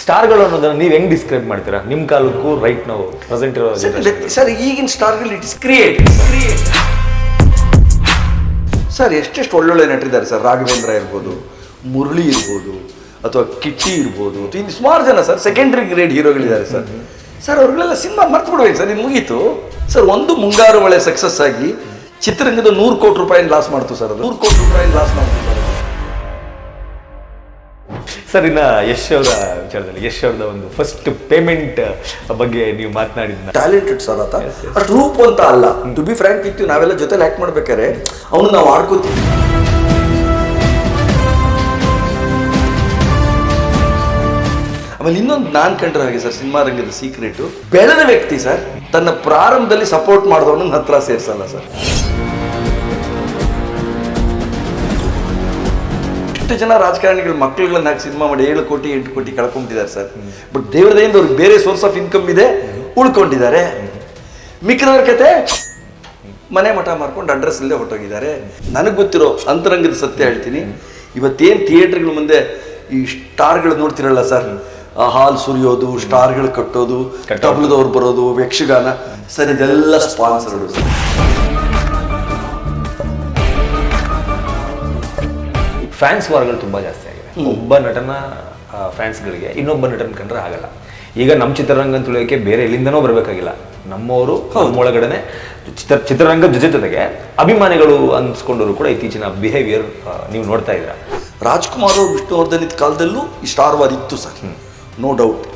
ಸ್ಟಾರ್ಗಳು ಅನ್ನೋದನ್ನ ನೀವು ಹೆಂಗ್ ಡಿಸ್ಕ್ರೈಬ್ ಮಾಡ್ತೀರಾ ನಿಮ್ಮ ಕಾಲಕ್ಕೂ ರೈಟ್ ನಾವು ಪ್ರೆಸೆಂಟ್ ಇರೋ ಸರ್ ಈಗಿನ ಸ್ಟಾರ್ಗಳು ಇಟ್ ಇಸ್ ಕ್ರಿಯೇಟ್ ಸರ್ ಎಷ್ಟೆಷ್ಟು ಒಳ್ಳೊಳ್ಳೆ ನಟರಿದ್ದಾರೆ ಸರ್. ರಾಘವೇಂದ್ರ ಇರ್ಬೋದು, ಮುರಳಿ ಇರ್ಬೋದು, ಅಥವಾ ಕಿಟ್ಟಿ ಇರ್ಬೋದು, ಇನ್ನು ಸುಮಾರು ಜನ ಸರ್ ಸೆಕೆಂಡ್ರಿ ಗ್ರೇಡ್ ಹೀರೋಗಳಿದ್ದಾರೆ ಸರ್. ಸರ್ ಅವ್ರಿಗೆಲ್ಲ ಸಿನಿಮಾ ಮರ್ತು ಬಿಡ್ಬೇಕು ಸರ್, ಇದು ಮುಗೀತು ಸರ್. ಒಂದು ಮುಂಗಾರು ಮಳೆ ಸಕ್ಸಸ್ ಆಗಿ ಚಿತ್ರರಂಗದ 100 ಕೋಟಿ ರೂಪಾಯಿನ ಲಾಸ್ ಮಾಡ್ತು ಸರ್. ಅದು 100 ಕೋಟಿ ರೂಪಾಯಿನ ಲಾಸ್ ಮಾಡ್ತು ಸರ್. ಸರ್ ಇನ್ನ ಯಶ್ ಅವರ ವಿಚಾರದಲ್ಲಿ ಯಶ್ ಅವ್ರದ ಒಂದು ಫಸ್ಟ್ ಪೇಮೆಂಟ್ ಬಗ್ಗೆ ನೀವು ಮಾತನಾಡಿದ ಟ್ಯಾಲೆಂಟೆಡ್ ಸರ್ ಆತ, ಅಷ್ಟು ರೂಪ್ ಅಂತ ಅಲ್ಲ. ಟು ಬಿ ಫ್ರ್ಯಾಂಕ್ ಇತ್ತು, ನಾವೆಲ್ಲ ಜೊತೆಲಿ ಆ್ಯಕ್ಟ್ ಮಾಡ್ಬೇಕಾರೆ ಅವನು ನಾವು ಆಡ್ಕೋತೀವಿ. ಆಮೇಲೆ ಇನ್ನೊಂದು ನಾನು ಕಂಡ್ರೆ ಹಾಗೆ ಸರ್, ಸಿನಿಮಾ ರಂಗದ ಸೀಕ್ರೆಟು, ಬೆಳೆದ ವ್ಯಕ್ತಿ ಸರ್ ತನ್ನ ಪ್ರಾರಂಭದಲ್ಲಿ ಸಪೋರ್ಟ್ ಮಾಡಿದವನು ಹತ್ರ ಸೇರಿಸಲ್ಲ ಸರ್. ಎಷ್ಟು ಜನ ರಾಜಕಾರಣಿಗಳು ಮಕ್ಕಳುಗಳನ್ನ ಹಾಕಿ ಸಿನಿಮಾ ಮಾಡಿ 7 ಕೋಟಿ 8 ಕೋಟಿ ಕಳ್ಕೊಂಬಿಟ್ಟಿದ್ದಾರೆ ಸರ್. ಬಟ್ ದೇವರದಿಂದ ಅವ್ರಿಗೆ ಬೇರೆ ಸೋರ್ಸ್ ಆಫ್ ಇನ್ಕಮ್ ಇದೆ, ಉಳ್ಕೊಂಡಿದ್ದಾರೆ. ಮಿಕ್ಕಿದವ್ರ ಕತೆ ಮನೆ ಮಠ ಮಾರ್ಕೊಂಡು ಅಡ್ರೆಸ್ ಇಲ್ಲದೆ ಹೊರಟೋಗಿದ್ದಾರೆ. ನನಗೆ ಗೊತ್ತಿರೋ ಅಂತರಂಗದ ಸತ್ಯ ಹೇಳ್ತೀನಿ, ಇವತ್ತೇನು ಥಿಯೇಟರ್ಗಳ ಮುಂದೆ ಈ ಸ್ಟಾರ್ಗಳು ನೋಡ್ತಿರಲ್ಲ ಸರ್, ಹಾಲ್ ಸುರಿಯೋದು, ಸ್ಟಾರ್ಗಳು ಕಟ್ಟೋದು, ತಬಲದವ್ರು ಬರೋದು, ಯಕ್ಷಗಾನ ಸರ್, ಇದೆಲ್ಲ ಸ್ಪಾನ್ಸರ್ಗಳು ಸರ್. ಫ್ಯಾನ್ಸ್ ವಾರ್ಗಳು ತುಂಬ ಜಾಸ್ತಿ ಆಗಿದೆ. ಒಬ್ಬ ನಟನ ಫ್ಯಾನ್ಸ್ಗಳಿಗೆ ಇನ್ನೊಬ್ಬ ನಟನ ಕಂಡ್ರೆ ಆಗಲ್ಲ. ಈಗ ನಮ್ಮ ಚಿತ್ರರಂಗ ತುಳಿಯೋಕ್ಕೆ ಬೇರೆ ಎಲ್ಲಿಂದನೋ ಬರಬೇಕಾಗಿಲ್ಲ, ನಮ್ಮವರು ಒಳಗಡೆನೆ ಚಿತ್ರರಂಗ ಜೊತೆಗೆ ಅಭಿಮಾನಿಗಳು ಅನ್ಸ್ಕೊಂಡವರು ಕೂಡ ಇತ್ತೀಚಿನ ಬಿಹೇವಿಯರ್ ನೀವು ನೋಡ್ತಾ ಇದ್ದೀರಾ. ರಾಜ್ಕುಮಾರ್ ಅವರು ವಿಷ್ಣುವರ್ಧನ್ ಇದ್ದ ಕಾಲದಲ್ಲೂ ಈ ಸ್ಟಾರ್ ವಾರ್ ಇತ್ತು ಸರ್, ನೋ ಡೌಟ್.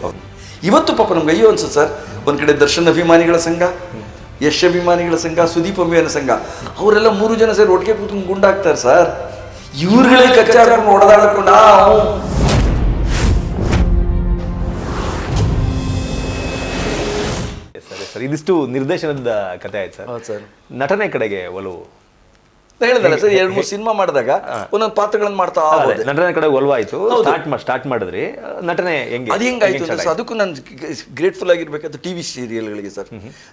ಇವತ್ತು ಪಾಪ ನಮ್ಗೆ ಅಯ್ಯೋ ಅನ್ಸುತ್ತೆ ಸರ್, ಒಂದು ಕಡೆ ದರ್ಶನ್ ಅಭಿಮಾನಿಗಳ ಸಂಘ, ಯಶ್ ಅಭಿಮಾನಿಗಳ ಸಂಘ, ಸುದೀಪ್ ಅಭಿಮಾನಿ ಸಂಘ, ಅವರೆಲ್ಲ 3 ಜನ ಸೇರಿ ಒಟ್ಟಿಗೆ ಕೂತ್ಕೊಂಡು ಗುಂಡಾಗ್ತಾರೆ ಸರ್. ಇವ್ರುಗಳೇ ಕಚ್ಚಾಡ್ಕೊಂಡು ಹೊಡೆದಾಡ್ಕೊಂಡು ಸರ್ ಇದಿಷ್ಟು ನಿರ್ದೇಶನದ ಕಥೆ ಆಯ್ತು ಸರ್. ಹೌದು ಸರ್. ನಟನೆ ಕಡೆಗೆ ಒಲವು ಹೇಳಿದಲ್ಲ ಸರ್, 2-3 ಸಿನಿಮಾ ಮಾಡಿದಾಗ ಒಂದೊಂದು ಪಾತ್ರಗಳನ್ನು ಮಾಡ್ತಾ ನಟನೆ ಕಡೆ ಒಲವಾಯ್ತು. ಸ್ಟಾರ್ಟ್ ಮಾಡಿದ್ರಿ, ನಟನೆ ಅದು ಹೆಂಗಾಯ್ತು ಅಂದ್ರೆ ಅದಕ್ಕೂ ನಾನು ಗ್ರೇಟ್ಫುಲ್ ಆಗಿರ್ಬೇಕಾದ್ರೆ ಟಿವಿ ಸೀರಿಯಲ್ಗಳಿಗೆ ಸರ್.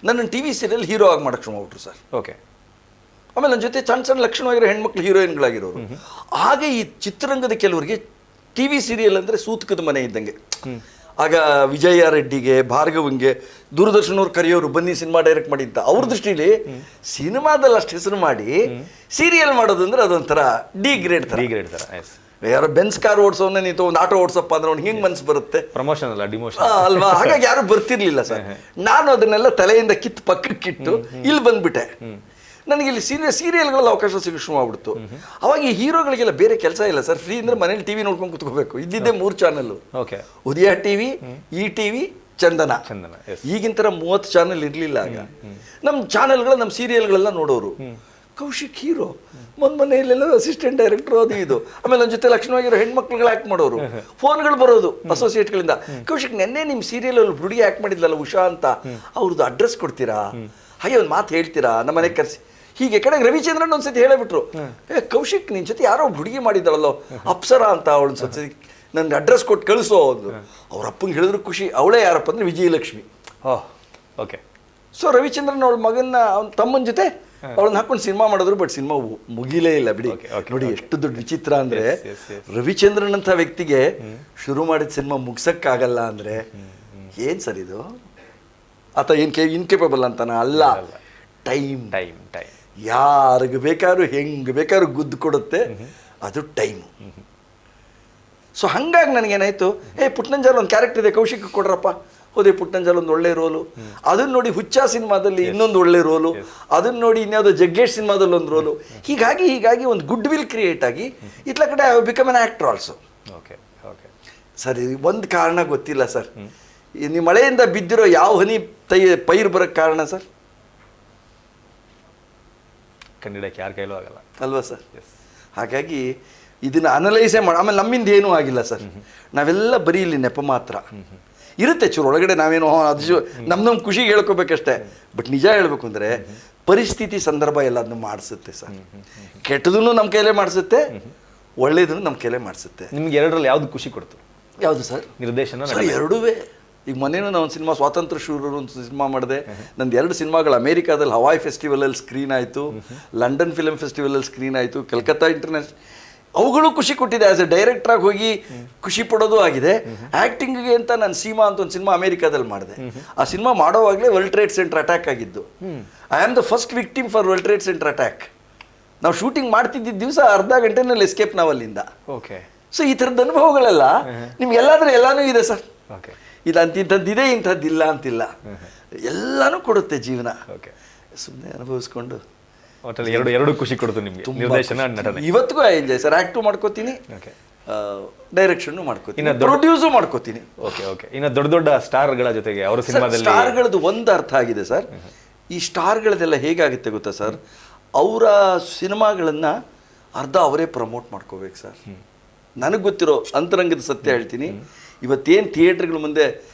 ನನ್ನ ಟಿವಿ ಸೀರಿಯಲ್ ಹೀರೋ ಆಗಿ ಮಾಡಕ್ಕೆ ಶುರು ಮಾಡ್ಬಿಟ್ರು ಸರ್. ಓಕೆ. ಆಮೇಲೆ ನನ್ನ ಜೊತೆ ಸಣ್ಣ ಸಣ್ಣ ಲಕ್ಷಣವಾಗಿರೋ ಹೆಣ್ಮಕ್ಳು ಹೀರೋಯಿನ್ಗಳಾಗಿರೋರು. ಹಾಗೆ ಈ ಚಿತ್ರರಂಗದ ಕೆಲವರಿಗೆ ಟಿವಿ ಸೀರಿಯಲ್ ಅಂದರೆ ಸೂತಕದ ಮನೆ ಇದ್ದಂಗೆ. ಆಗ ವಿಜಯ ರೆಡ್ಡಿಗೆ, ಭಾರ್ಗವಂಗೆ ದೂರದರ್ಶನವ್ರು ಕರೆಯೋರು, ಬನ್ನಿ ಸಿನಿಮಾ ಡೈರೆಕ್ಟ್ ಮಾಡಿ ಅಂತ. ಅವ್ರ ದೃಷ್ಟಿಲಿ ಸಿನಿಮಾದಲ್ಲಿ ಅಷ್ಟು ಹೆಸರು ಮಾಡಿ ಸೀರಿಯಲ್ ಮಾಡೋದು ಅಂದ್ರೆ ಅದೊಂಥರ ಡಿ ಗ್ರೇಡ್ ಥರ. ಯಾರೋ ಬೆನ್ಸ್ ಕಾರ್ ಓಡಿಸೋನೇ ನಿಂತು ಒಂದು ಆಟೋ ಓಡಿಸಪ್ಪ ಅಂದ್ರೆ ಅವ್ನಿಗೆ ಹೆಂಗೆ ಮನ್ಸು ಬರುತ್ತೆ? ಪ್ರಮೋಷನ್ ಅಲ್ಲ, ಡಿಮೋಷನ್ ಅಲ್ವಾ? ಹಾಗಾಗಿ ಯಾರು ಬರ್ತಿರ್ಲಿಲ್ಲ ಸರ್. ನಾನು ಅದನ್ನೆಲ್ಲ ತಲೆಯಿಂದ ಕಿತ್ತು ಪಕ್ಕಕ್ಕಿಟ್ಟು ಇಲ್ಲಿ ಬಂದ್ಬಿಟ್ಟೆ. ನನಗೆ ಇಲ್ಲಿ ಸೀರಿಯಲ್ಗಳಲ್ಲಿ ಅವಕಾಶ ಸಿಗೋ ಶುರು ಆಗ್ಬಿಡ್ತು. ಅವಾಗ ಈ ಹೀರೋಗಳಿಗೆಲ್ಲ ಬೇರೆ ಕೆಲಸ ಇಲ್ಲ ಸರ್, ಫ್ರೀ ಅಂದ್ರೆ ಮನೇಲಿ ಟಿವಿ ನೋಡ್ಕೊಂಡು ಕುತ್ಕೋಬೇಕು. ಇದ್ದಿದ್ದೆ 3 ಚಾನಲ್, ಉದಯ ಟಿವಿ, ಈ ಟಿವಿ, ಚಂದನ. ಈಗಿನ ಥರ 30 ಚಾನಲ್ ಇರಲಿಲ್ಲ ಆಗ. ನಮ್ಮ ಚಾನಲ್ಗಳು ನಮ್ಮ ಸೀರಿಯಲ್ಗಳೆಲ್ಲ ನೋಡೋರು. ಕೌಶಿಕ್ ಹೀರೋ, ಮನೆಯಲ್ಲೆಲ್ಲ ಅಸಿಸ್ಟೆಂಟ್ ಡೈರೆಕ್ಟರ್ ಅದು ಇದು. ಆಮೇಲೆ ನನ್ನ ಜೊತೆ ಲಕ್ಷಣವಾಗಿರೋ ಹೆಣ್ಮಕ್ಳುಗಳು ಆ್ಯಕ್ಟ್ ಮಾಡೋರು, ಫೋನ್ಗಳು ಬರೋದು ಅಸೋಸಿಯೇಟ್ಗಳಿಂದ. ಕೌಶಿಕ್ ನೆನ್ನೆ ನಿಮ್ಮ ಸೀರಿಯಲಲ್ಲಿ ಹುಡುಗಿ ಆ್ಯಕ್ಟ್ ಮಾಡಿದ್ಲಲ್ಲ ಉಷಾ ಅಂತ, ಅವ್ರದ್ದು ಅಡ್ರೆಸ್ ಕೊಡ್ತೀರಾ? ಹಾಗೆ ಒಂದು ಮಾತು ಹೇಳ್ತೀರಾ? ನಮ್ಮ ಮನೆಗೆ ಕರೆಸಿ. ಹೀಗೆ ಕಡೆಗೆ ರವಿಚಂದ್ರನ್ ಒಂದ್ಸತಿ ಹೇಳಬಿಟ್ರು, ಕೌಶಿಕ್ ನಿನ್ನ ಜೊತೆ ಯಾರೋ ಹುಡುಗಿ ಮಾಡಿದ್ದಾಳಲ್ಲೋ ಅಪ್ಸರಾ ಅಂತ, ಅವಳು ಸತಿ ನನ್ಗೆ ಅಡ್ರೆಸ್ ಕೊಟ್ಟು ಕಳಿಸೋ ಒಂದು. ಅವ್ರ ಅಪ್ಪಂಗೆ ಹೇಳಿದ್ರು ಖುಷಿ. ಅವಳೇ ಯಾರಪ್ಪ ಅಂದರೆ ವಿಜಯಲಕ್ಷ್ಮಿ. ಓಕೆ. ಸೊ ರವಿಚಂದ್ರನ್ ಅವಳ ಮಗನ್ನ ಅವನ ತಮ್ಮನ ಜೊತೆ ಅವಳನ್ನ ಹಾಕೊಂಡು ಸಿನಿಮಾ ಮಾಡಿದ್ರು. ಬಟ್ ಸಿನಿಮಾ ಮುಗಿಲೇ ಇಲ್ಲ ಬಿಡಿ. ನೋಡಿ ಎಷ್ಟು ದೊಡ್ಡ ವಿಚಿತ್ರ ಅಂದರೆ, ರವಿಚಂದ್ರನ್ ಅಂತ ವ್ಯಕ್ತಿಗೆ ಶುರು ಮಾಡಿದ ಸಿನಿಮಾ ಮುಗ್ಸಕ್ಕಾಗಲ್ಲ ಅಂದರೆ ಏನು ಸರ್ ಇದು? ಆತ ಇನ್ಕೇಪಬಲ್ ಅಂತಾನ? ಅಲ್ಲ, ಟೈಮ್. ಯಾರಿಗೆ ಬೇಕಾದ್ರೂ ಹೆಂಗೆ ಬೇಕಾದ್ರೂ ಗುದ್ದು ಕೊಡುತ್ತೆ, ಅದು ಟೈಮು. ಸೊ ಹಾಗಾಗಿ ನನಗೇನಾಯ್ತು, ಪುಟ್ಟನಂಜಾಲ್ ಒಂದು ಕ್ಯಾರೆಕ್ಟರ್ ಇದೆ, ಕೌಶಿಕ್ ಕೊಡ್ರಪ್ಪ. ಹೋದೆ ಪುಟ್ಟನಂಜಾಲ್ ಒಂದು ಒಳ್ಳೆ ರೋಲು. ಅದನ್ನ ನೋಡಿ ಹುಚ್ಚ ಸಿನಿಮಾದಲ್ಲಿ ಇನ್ನೊಂದು ಒಳ್ಳೆ ರೋಲು, ಅದನ್ನ ನೋಡಿ ಇನ್ಯಾವುದೋ ಜಗ್ಗೇಶ್ ಸಿನಿಮಾದಲ್ಲಿ ಒಂದು ರೋಲು. ಹೀಗಾಗಿ ಒಂದು ಗುಡ್ ವಿಲ್ ಕ್ರಿಯೇಟ್ ಆಗಿ ಇಟ್ಲ ಕಡೆ become an actor also. Sir ಒಂದು ಕಾರಣ ಗೊತ್ತಿಲ್ಲ ಸರ್, ನೀವು ಮಳೆಯಿಂದ ಬಿದ್ದಿರೋ ಯಾವ ಹನಿ ಪೈರು ಬರೋಕ್ಕೆ ಕಾರಣ ಸರ್? ಕಂಡಿಡಕ್ಕೆ ಯಾರ ಕೈಲೂ ಆಗಲ್ಲ ಅಲ್ವಾ ಸರ್? ಹಾಗಾಗಿ ಇದನ್ನು ಅನಲೈಸೇ ಮಾಡಿ. ಆಮೇಲೆ ನಮ್ಮಿಂದ ಏನೂ ಆಗಿಲ್ಲ ಸರ್, ನಾವೆಲ್ಲ ಬರೀ ಇಲ್ಲಿ ನೆಪ ಮಾತ್ರ ಇರುತ್ತೆ ಚೂರು ಒಳಗಡೆ. ನಾವೇನೋ ಅದು ನಮ್ಮ ಖುಷಿಗೆ ಹೇಳ್ಕೋಬೇಕಷ್ಟೇ. ಬಟ್ ನಿಜ ಹೇಳ್ಬೇಕು ಅಂದರೆ ಪರಿಸ್ಥಿತಿ ಸಂದರ್ಭ ಎಲ್ಲ ಅದನ್ನು ಮಾಡಿಸುತ್ತೆ ಸರ್. ಕೆಟ್ಟದನ್ನು ನಮ್ಮ ಕೈಲೇ ಮಾಡಿಸುತ್ತೆ, ಒಳ್ಳೇದನ್ನು ನಮ್ಮ ಕೈಲೇ ಮಾಡಿಸುತ್ತೆ. ನಿಮ್ಗೆ ಎರಡರಲ್ಲಿ ಯಾವ್ದು ಖುಷಿ ಕೊಡ್ತು? ಯಾವುದು ಸರ್? ನಿರ್ದೇಶನ? ಎರಡೂ. ಈಗ ಮೊನ್ನೇನು ನಾನು ಒಂದು ಸಿನಿಮಾ ಸ್ವಾತಂತ್ರ್ಯ ಶೂರರು ಒಂದು ಸಿನಿಮಾ ಮಾಡಿದೆ. ನಂದು 2 ಸಿನಿಮಾಗಳು ಅಮೇರಿಕಾದಲ್ಲಿ ಹವಾಯ್ ಫೆಸ್ಟಿವಲಲ್ಲಿ ಸ್ಕ್ರೀನ್ ಆಯಿತು, ಲಂಡನ್ ಫಿಲ್ಮ್ ಫೆಸ್ಟಿವಲಲ್ಲಿ ಸ್ಕ್ರೀನ್ ಆಯಿತು, ಕಲ್ಕತ್ತಾ ಇಂಟರ್ನ್ಯಾಷನಲ್. ಅವುಗಳು ಖುಷಿ ಕೊಟ್ಟಿದೆ. ಆಸ್ ಎ ಡೈರೆಕ್ಟರ್ ಆಗಿ ಹೋಗಿ ಖುಷಿ ಪಡೋದು ಆಗಿದೆ. ಆಕ್ಟಿಂಗ್ಗೆ ಅಂತ ನಾನು ಸೀಮಾ ಅಂತ ಒಂದು ಸಿನಿಮಾ ಅಮೆರಿಕಾದಲ್ಲಿ ಮಾಡಿದೆ. ಆ ಸಿನಿಮಾ ಮಾಡೋವಾಗಲೇ ವರ್ಲ್ಡ್ ಟ್ರೇಡ್ ಸೆಂಟರ್ ಅಟ್ಯಾಕ್ ಆಗಿದ್ದು. I am the first victim for World Trade Center attack. ನಾವು ಶೂಟಿಂಗ್ ಮಾಡ್ತಿದ್ದ ದಿವಸ ಅರ್ಧ ಗಂಟೆನಲ್ಲಿ ಎಸ್ಕೇಪ್ ನಾವು ಅಲ್ಲಿಂದ. ಓಕೆ. ಸೊ ಈ ಥರದ ಅನುಭವಗಳೆಲ್ಲ ನಿಮ್ಗೆ ಎಲ್ಲಾದ್ರೂ ಎಲ್ಲಾನು ಇದೆ ಸರ್. ಓಕೆ. ಇದು ಇಂಥದ್ದಿದೆ ಇಂಥದ್ದಿಲ್ಲ ಅಂತಿಲ್ಲ, ಎಲ್ಲಾನು ಕೊಡುತ್ತೆ ಜೀವನ. ಓಕೆ. ಸುಮ್ಮನೆ ಅನುಭವಿಸ್ಕೊಂಡು ಒಟ್ಟಲ್ಲಿ ಎರಡು ಖುಷಿ ಕೊಡ್ತು ನಿಮಗೆ, ನಿರ್ದೇಶನ ನಟನೆ. ಇವತ್ತಿಗೂ ಎಂಜಾಯ್ ಸರ್. ಆಕ್ಟು ಮಾಡ್ಕೋತೀನಿ, ಓಕೆ, ಡೈರೆಕ್ಷನ್ ಮಾಡ್ಕೋತೀನಿ, ಪ್ರೊಡ್ಯೂಸು ಮಾಡ್ಕೋತೀನಿ. Okay okay. ಇನ್ನು ದೊಡ್ಡ ದೊಡ್ಡ ಸ್ಟಾರ್ಗಳ ಜೊತೆಗೆ ಅವರ ಸಿನಿಮಾದಲ್ಲಿ ಸ್ಟಾರ್ಗಳದ್ದು ಒಂದು ಅರ್ಥ ಆಗಿದೆ ಸರ್. ಈ ಸ್ಟಾರ್ಗಳದೆಲ್ಲ ಹೇಗಾಗುತ್ತೆ ಗೊತ್ತಾ ಸರ್, ಅವರ ಸಿನಿಮಾಗಳನ್ನು ಅರ್ಧ ಅವರೇ ಪ್ರಮೋಟ್ ಮಾಡ್ಕೋಬೇಕು ಸರ್. ನನಗೆ ಗೊತ್ತಿರೋ ಅಂತರಂಗದ ಸತ್ಯ ಹೇಳ್ತೀನಿ. ಇವತ್ತೇನು ಥಿಯೇಟ್ರ್ಗಳ ಮುಂದೆ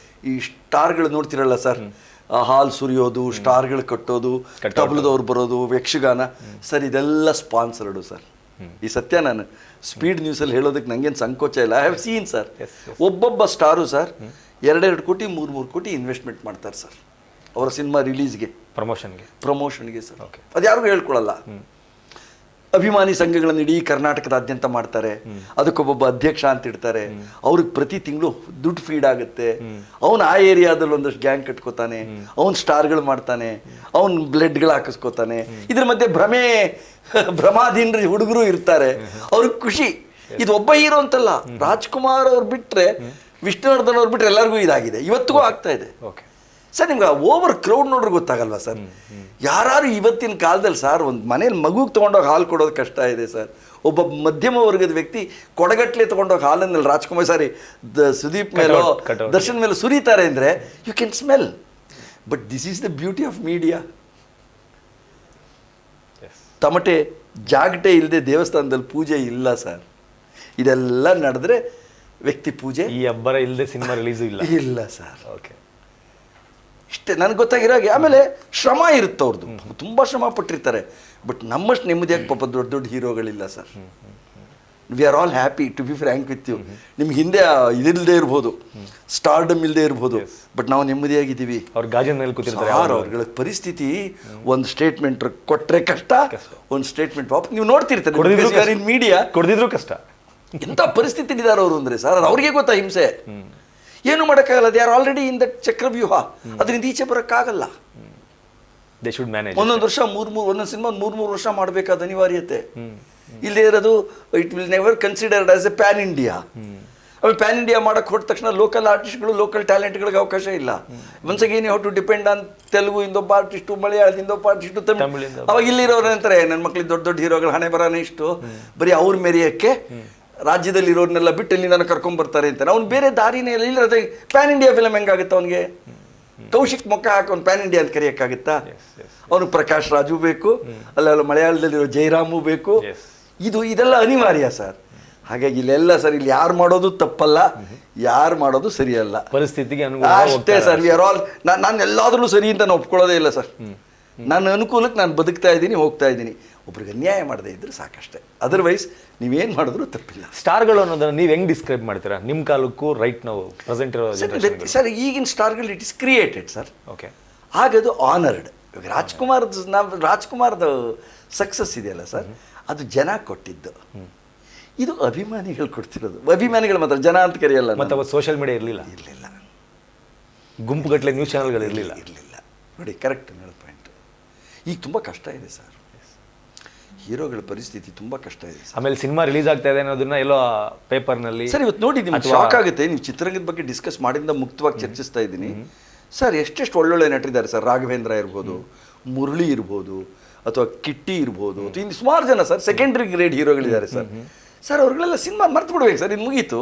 ಈ ಸ್ಟಾರ್ಗಳು ನೋಡ್ತಿರಲ್ಲ ಸರ್, ಹಾಲ್ ಸುರಿಯೋದು, ಸ್ಟಾರ್ಗಳು ಕಟ್ಟೋದು, ತಬಲದವ್ರು ಬರೋದು, ಯಕ್ಷಗಾನ ಸರ್, ಇದೆಲ್ಲ ಸ್ಪಾನ್ಸರ್ಡು ಸರ್. ಈ ಸತ್ಯ ನಾನು ಸ್ಪೀಡ್ ನ್ಯೂಸಲ್ಲಿ ಹೇಳೋದಕ್ಕೆ ನನಗೇನು ಸಂಕೋಚ ಇಲ್ಲ. I have seen sir. ಒಬ್ಬೊಬ್ಬ ಸ್ಟಾರು ಸರ್ 2-2 ಕೋಟಿ 3-3 ಕೋಟಿ ಇನ್ವೆಸ್ಟ್ಮೆಂಟ್ ಮಾಡ್ತಾರೆ ಸರ್ ಅವರ ಸಿನಿಮಾ ರಿಲೀಸ್ಗೆ, ಪ್ರಮೋಷನ್ಗೆ ಸರ್. ಅದು ಯಾರಿಗೂ ಹೇಳ್ಕೊಳ್ಳಲ್ಲ. ಅಭಿಮಾನಿ ಸಂಘಗಳನ್ನು ಇಡೀ ಕರ್ನಾಟಕದಾದ್ಯಂತ ಮಾಡ್ತಾರೆ. ಅದಕ್ಕೊಬ್ಬೊಬ್ಬ ಅಧ್ಯಕ್ಷ ಅಂತ ಇಡ್ತಾರೆ. ಅವ್ರಿಗೆ ಪ್ರತಿ ತಿಂಗಳು ದುಡ್ಡು ಫೀಡ್ ಆಗುತ್ತೆ. ಅವನು ಆ ಏರಿಯಾದಲ್ಲಿ ಒಂದಷ್ಟು ಗ್ಯಾಂಗ್ ಕಟ್ಕೋತಾನೆ, ಅವ್ನು ಸ್ಟಾರ್ಗಳು ಮಾಡ್ತಾನೆ, ಅವ್ನು ಬ್ಲಡ್ಗಳು ಹಾಕಿಸ್ಕೋತಾನೆ. ಇದ್ರ ಮಧ್ಯೆ ಭ್ರಮಾಧೀನ ಹುಡುಗರು ಇರ್ತಾರೆ, ಅವ್ರಿಗೆ ಖುಷಿ. ಇದು ಒಬ್ಬ ಹೀರೋ ಅಂತಲ್ಲ, ರಾಜ್ಕುಮಾರ್ ಅವ್ರು ಬಿಟ್ರೆ, ವಿಷ್ಣುವರ್ಧನ್ ಅವ್ರು ಬಿಟ್ರೆ ಎಲ್ಲರಿಗೂ ಇದಾಗಿದೆ, ಇವತ್ತಿಗೂ ಆಗ್ತಾ ಇದೆ ಸರ್. ನಿಮ್ಗೆ ಓವರ್ ಕ್ರೌಡ್ ನೋಡ್ರೆ ಗೊತ್ತಾಗಲ್ವಾ ಸರ್? ಯಾರು ಇವತ್ತಿನ ಕಾಲದಲ್ಲಿ ಸರ್ ಒಂದು ಮನೇಲಿ ಮಗುಗೆ ತೊಗೊಂಡೋಗಿ ಹಾಲು ಕೊಡೋದು ಕಷ್ಟ ಇದೆ ಸರ್. ಒಬ್ಬ ಮಧ್ಯಮ ವರ್ಗದ ವ್ಯಕ್ತಿ ಕೊಡಗಟ್ಲೆ ತೊಗೊಂಡೋಗಿ ಹಾಲನ್ನಲ್ಲಿ ರಾಜ್ಕುಮಾರ್ ಸುದೀಪ್ ಮೇಲೋ ದರ್ಶನ್ ಮೇಲೋ ಸುರಿತಾರೆ ಅಂದರೆ you can smell. But this is the beauty of media. ತಮಟೆ ಜಾಗಟೆ ಇಲ್ಲದೆ ದೇವಸ್ಥಾನದಲ್ಲಿ ಪೂಜೆ ಇಲ್ಲ ಸರ್. ಇದೆಲ್ಲ ನಡೆದ್ರೆ ವ್ಯಕ್ತಿ ಪೂಜೆ. ಈ ಅಬ್ಬರ ಇಲ್ಲದೆ ಸಿನಿಮಾ ರಿಲೀಸ್ ಇಲ್ಲ ಸರ್. ಓಕೆ, ಇಷ್ಟೇ ನನಗೆ ಗೊತ್ತಾಗಿರೋ ಹಾಗೆ. ಆಮೇಲೆ ಶ್ರಮ ಇರುತ್ತೆ ಅವ್ರದ್ದು, ತುಂಬ ಶ್ರಮ ಪಟ್ಟಿರ್ತಾರೆ. ಬಟ್ ನಮ್ಮಷ್ಟು ನೆಮ್ಮದಿಯಾಗಿ ಪಾಪ ದೊಡ್ಡ ದೊಡ್ಡ ಹೀರೋಗಳಿಲ್ಲ sir. We are all happy to be frank with you. ನಿಮ್ಗೆ ಹಿಂದೆ ಇದಿಲ್ಲದೆ ಇರ್ಬೋದು, ಸ್ಟಾರ್ಡಮ್ ಇಲ್ಲದೆ ಇರ್ಬೋದು, ಬಟ್ ನಾವು ನೆಮ್ಮದಿಯಾಗಿದ್ದೀವಿ. ಅವ್ರ ಗಾಜಿನ ಮೇಲೆ ಕೂತಿರ್ತಾರೆ. ಅವ್ರಗಳ ಪರಿಸ್ಥಿತಿ ಒಂದು ಸ್ಟೇಟ್ಮೆಂಟ್ ಕೊಟ್ಟರೆ ಕಷ್ಟ, ಒಂದು ಸ್ಟೇಟ್ಮೆಂಟ್ ಪಾಪ ನೀವು ನೋಡ್ತಿರ್ತಾರೆ ಇನ್ ಮೀಡಿಯಾ, ಕೊಡ್ದಿದ್ರು ಕಷ್ಟ. ಎಂಥ ಪರಿಸ್ಥಿತಿ ಇದ್ದಾರೆ ಅವರು ಅಂದರೆ ಸರ್, ಅದು ಅವ್ರಿಗೆ ಗೊತ್ತಾ ಹಿಂಸೆ. ಏನು ಮಾಡೋಕ್ಕಾಗಲ್ಲ. They are already in that ಚಕ್ರವ್ಯೂಹ. ಅದರಿಂದ ಈಚೆ ಬರೋಕ್ಕಾಗಲ್ಲ. ಒಂದೊಂದು ವರ್ಷ ಒಂದೊಂದು ಸಿನಿಮಾ 3 ವರ್ಷ ಮಾಡಬೇಕಾದ ಅನಿವಾರ್ಯತೆ ಇಲ್ಲದೆ ಇರೋದು. It will never considered as a pan India. ಆಮೇಲೆ ಪ್ಯಾನ್ ಇಂಡಿಯಾ ಮಾಡೋಕ್ಕೆ ಹೊರಟ ತಕ್ಷಣ ಲೋಕಲ್ ಆರ್ಟಿಸ್ಟ್ಗಳು, ಲೋಕಲ್ ಟ್ಯಾಲೆಂಟ್ಗಳಿಗೆ ಅವಕಾಶ ಇಲ್ಲ. Once again you have to depend on Telugu ಇಂದೊಬ್ಬ ಆರ್ಟಿಸ್ಟು, ಮಲಯಾಳದಿಂದೊಬ್ಬ ಆರ್ಟಿಸ್ಟು, ತಮಿಳ್. ಅವಾಗ ಇಲ್ಲಿರೋರು ಅಂತಾರೆ ನನ್ನ ಮಕ್ಳಿಗೆ ದೊಡ್ಡ ದೊಡ್ಡ ಹೀರೋಗಳು ಹಣೆ ಬರಾನೇ ಇಷ್ಟು, ಬರೀ ಅವ್ರ ಮೆರೆಯೋಕ್ಕೆ ರಾಜ್ಯದಲ್ಲಿ ಇರೋರ್ನೆಲ್ಲ ಬಿಟ್ಟು ಇಲ್ಲಿ ನಾನು ಕರ್ಕೊಂಡ್ಬರ್ತಾರೆ ಅಂತ. ಅವ್ನು ಬೇರೆ ದಾರಿನೇ ಇಲ್ಲ. ಇಲ್ಲದೆ ಪ್ಯಾನ್ ಇಂಡಿಯಾ ಫಿಲಮ್ ಹೆಂಗಾಗುತ್ತೆ ಅವನಿಗೆ? ಕೌಶಿಕ್ ಮೊಕ್ಕ ಹಾಕಿ ಅವ್ನು ಪ್ಯಾನ್ ಇಂಡಿಯಾ ಅಂತ ಕರೆಯೋಕ್ಕಾಗುತ್ತಾ? ಅವನಿಗೆ ಪ್ರಕಾಶ್ ರಾಜು ಬೇಕು, ಅಲ್ಲೆಲ್ಲ ಮಲಯಾಳದಲ್ಲಿರೋ ಜಯರಾಮು ಬೇಕು. ಇದೆಲ್ಲ ಅನಿವಾರ್ಯ ಸರ್. ಹಾಗಾಗಿ ಇಲ್ಲೆಲ್ಲ ಸರ್, ಇಲ್ಲಿ ಯಾರು ಮಾಡೋದು ತಪ್ಪಲ್ಲ, ಯಾರು ಮಾಡೋದು ಸರಿಯಲ್ಲ, ಪರಿಸ್ಥಿತಿಗೆ ಅಷ್ಟೇ ಸರ್. ವಿ ಆರ್ ಆಲ್ ನಾನು ಎಲ್ಲಾದ್ರೂ ಸರಿ ಅಂತ ನಾನು ಒಪ್ಕೊಳ್ಳೋದೇ ಇಲ್ಲ ಸರ್. ನನ್ನ ಅನುಕೂಲಕ್ಕೆ ನಾನು ಬದುಕ್ತಾ ಇದ್ದೀನಿ, ಹೋಗ್ತಾ ಇದ್ದೀನಿ. ಒಬ್ರಿಗೆ ಅನ್ಯಾಯ ಮಾಡದೇ ಇದ್ರೆ ಸಾಕಷ್ಟೇ. ಅದರ್ವೈಸ್ ನೀವೇನು ಮಾಡಿದ್ರು ತಪ್ಪಿಲ್ಲ. ಸ್ಟಾರ್ಗಳು ಅನ್ನೋದನ್ನು ನೀವು ಹೆಂಗೆ ಡಿಸ್ಕ್ರೈಬ್ ಮಾಡ್ತೀರಾ ನಿಮ್ಮ ಕಾಲಕ್ಕೂ ರೈಟ್ ನಾವು ಪ್ರೆಸೆಂಟ್ ಇರೋ ಸರ್? ಈಗಿನ ಸ್ಟಾರ್ಗಳು it is created sir. Okay, ಆಗದು ಆನರ್ಡ್. ಇವಾಗ ರಾಜ್ಕುಮಾರ್ದು ಸಕ್ಸಸ್ ಇದೆಯಲ್ಲ ಸರ್, ಅದು ಜನ ಕೊಟ್ಟಿದ್ದು. ಇದು ಅಭಿಮಾನಿಗಳು ಕೊಡ್ತಿರೋದು. ಅಭಿಮಾನಿಗಳು ಮಾತ್ರ, ಜನ ಅಂತ ಕರೆಯಲ್ಲ. ಮತ್ತು ಅವತ್ತು ಸೋಷಿಯಲ್ ಮೀಡಿಯಾ ಇರಲಿಲ್ಲ, ಗುಂಪುಗಟ್ಟಲೆ ನ್ಯೂಸ್ ಚಾನಲ್ಗಳು ಇರಲಿಲ್ಲ. ನೋಡಿ, ಕರೆಕ್ಟ್ ಅನ್ನೋದು ಪಾಯಿಂಟ್. ಈಗ ತುಂಬ ಕಷ್ಟ ಇದೆ ಸರ್, ಹೀರೋಗಳ ಪರಿಸ್ಥಿತಿ ತುಂಬ ಕಷ್ಟ ಇದೆ. ಆಮೇಲೆ ಸಿನಿಮಾ ರಿಲೀಸ್ ಆಗ್ತಾ ಇದೆ ಅನ್ನೋದನ್ನ ಎಲ್ಲೋ ಪೇಪರ್ನಲ್ಲಿ ಸರ್ ಇವತ್ತು ನೋಡಿ ನಿಮ್ಗೆ ಶಾಕ್ ಆಗುತ್ತೆ. ನೀವು ಚಿತ್ರರಂಗದ ಬಗ್ಗೆ ಡಿಸ್ಕಸ್ ಮಾಡಿಂದ ಮುಕ್ತವಾಗಿ ಚರ್ಚಿಸ್ತಾ ಇದ್ದೀನಿ ಸರ್. ಎಷ್ಟೆಷ್ಟು ಒಳ್ಳೊಳ್ಳೆ ನಟರಿದ್ದಾರೆ ಸರ್. ರಾಘವೇಂದ್ರ ಇರ್ಬೋದು, ಮುರಳಿ ಇರ್ಬೋದು, ಅಥವಾ ಕಿಟ್ಟಿ ಇರ್ಬೋದು, ಅಥವಾ ಇನ್ನು ಸುಮಾರು ಜನ ಸರ್ ಸೆಕೆಂಡ್ರಿ ಗ್ರೇಡ್ ಹೀರೋಗಳಿದ್ದಾರೆ ಸರ್. ಸರ್ ಅವ್ರಿಗೆಲ್ಲ ಸಿನಿಮಾ ಮರ್ತು ಬಿಡ್ಬೇಕು ಸರ್, ಇದು ಮುಗೀತು.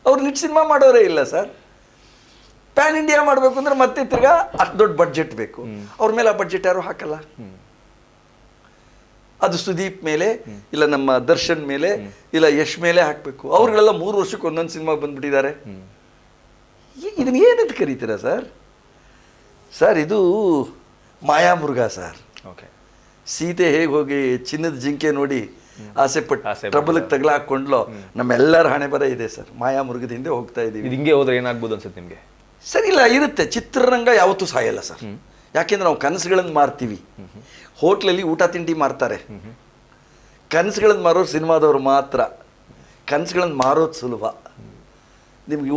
ಅವ್ರು ನಿಟ್ ಸಿನಿಮಾ ಮಾಡೋರೇ ಇಲ್ಲ ಸರ್. ಪ್ಯಾನ್ ಇಂಡಿಯಾ ಮಾಡಬೇಕು ಅಂದ್ರೆ ಮತ್ತೆ ತಿರ್ಗಾ ಅಷ್ಟು ದೊಡ್ಡ ಬಡ್ಜೆಟ್ ಬೇಕು. ಅವ್ರ ಮೇಲೆ ಆ ಬಡ್ಜೆಟ್ ಯಾರು ಹಾಕಲ್ಲ. ಅದು ಸುದೀಪ್ ಮೇಲೆ, ಇಲ್ಲ ನಮ್ಮ ದರ್ಶನ್ ಮೇಲೆ, ಇಲ್ಲ ಯಶ್ ಮೇಲೆ ಹಾಕಬೇಕು. ಅವ್ರುಗಳೆಲ್ಲ 3 ವರ್ಷಕ್ಕೆ ಒಂದೊಂದು ಸಿನಿಮಾ ಬಂದ್ಬಿಟ್ಟಿದ್ದಾರೆ. ಇದನ್ನ ಏನಂತ ಕರೀತೀರಾ ಸರ್? ಸರ್ ಇದು ಮಾಯಾಮೃಗ ಸರ್. ಓಕೆ, ಸೀತೆ ಹೇಗೆ ಹೋಗಿ ಚಿನ್ನದ ಜಿಂಕೆ ನೋಡಿ ಆಸೆ ಪಟ್ಟು ಟ್ರಬಲ್ಗೆ ತಗಲಾಕೊಂಡ್ಲೋ, ನಮ್ಮೆಲ್ಲರ ಹಣೆ ಬರ ಇದೆ ಸರ್. ಮಾಯಾಮೃಗದ ಹಿಂದೆ ಹೋಗ್ತಾ ಇದೀವಿ. ಇದು ಹಿಂಗೆ ಹೋದ್ರೆ ಏನಾಗ್ಬೋದು ಅನ್ಸುತ್ತೆ ನಿಮಗೆ? ಸರ್ ಇಲ್ಲ, ಇರುತ್ತೆ. ಚಿತ್ರರಂಗ ಯಾವತ್ತೂ ಸಾಯಲ್ಲ ಸರ್. ಯಾಕೆಂದ್ರೆ ನಾವು ಕನಸುಗಳನ್ನು ಮಾರ್ತೀವಿ. ಹೋಟ್ಲಲ್ಲಿ ಊಟ ತಿಂಡಿ ಮಾರ್ತಾರೆ, ಕನಸುಗಳನ್ನು ಮಾರೋರು ಸಿನಿಮಾದವರು ಮಾತ್ರ. ಕನಸುಗಳನ್ನು ಮಾರೋದು ಸುಲಭ. ನಿಮ್ಗೆ